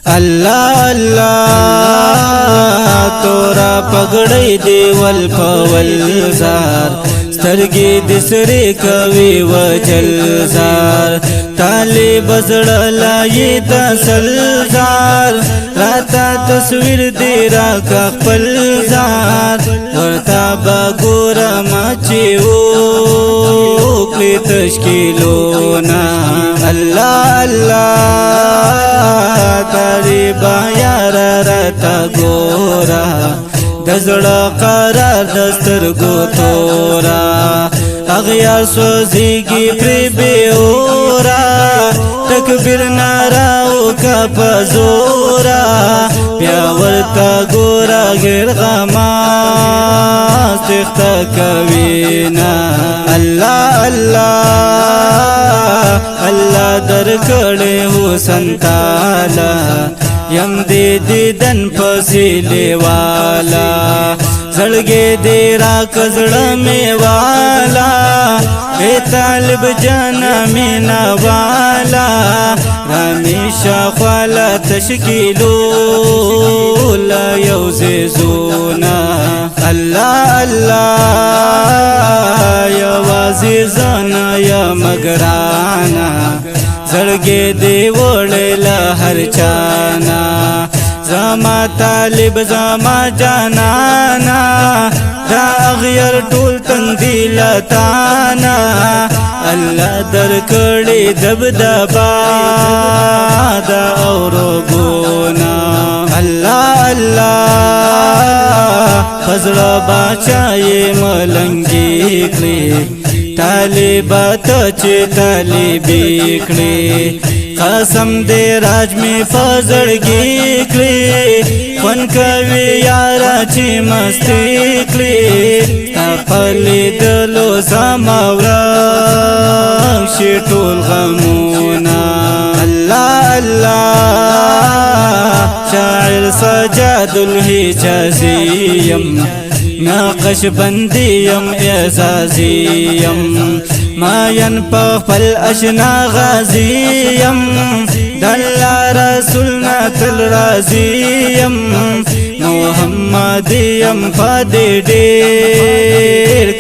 الله الله تورا پګړې دیول پول زار سترګې د سرې کوي وجل زار طالب زړه یې د سلزار راته تصویر دی را کا خپل زار ورته بګور ما چې و کړې تشکیلونه الله الله تریبا یار راته ګورا دزړه قرار دسترګو تورا اغیار سوزیږي پر بیورا تکبیر ناراو کا پزورا بیا ورته ګورا غیر غما تخته کوینا الله الله الله درکړې حسن تعالی یم دې دیدن پسیلې والا زړګې دې را کزړه می والا اے طالب جانا مینا والا همیشه خواله تشکیلو لا یوزې زونا الله الله یوازې زانا یا مگرانا زړګې دې وړې له هر چانا زما طالب زما جانانا دا اغیر ټول تندی لتانا الله درکړې دبدبا دا اورګونا الله الله فضل بچای ملنګي کړې طالبات چې طالبې کړې قسم دې راج می فزړګي کړې فن کوي یار چې مستی کړې خپل دلو زماورا شي ټول غمونا الله الله شاعر سجاد الحجازیم ناقش بندیم اعزازیم ما ينفخ فالأشنا غازيم دل رسولنا تلرازيم محمديم فدير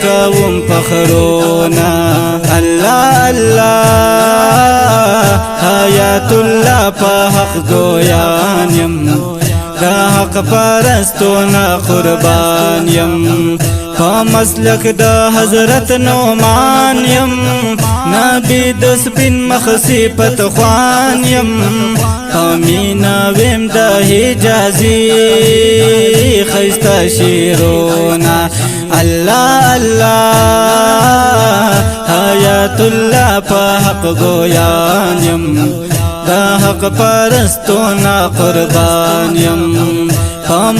كوم فخرونا الله الله حياة الله فحق گویانیم دا حق پرستونا قربان یم فمسلک دا حضرت نعمان یم نبی د سپین مخ صفت خوان یم امینا ویم د حجازی خیستا شیرونا الله الله حیات الله په حق گویان یم دا حق پرستونا قربان یم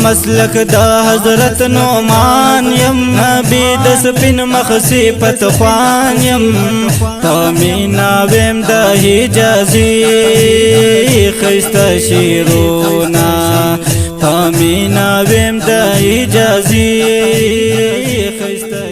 مسلک دا حضرت نعمان یم نبی د سپین مخ صفت خوان یم امینا ویم د حجازی خیستا شیرونا امینا ویم د حجازی خیستا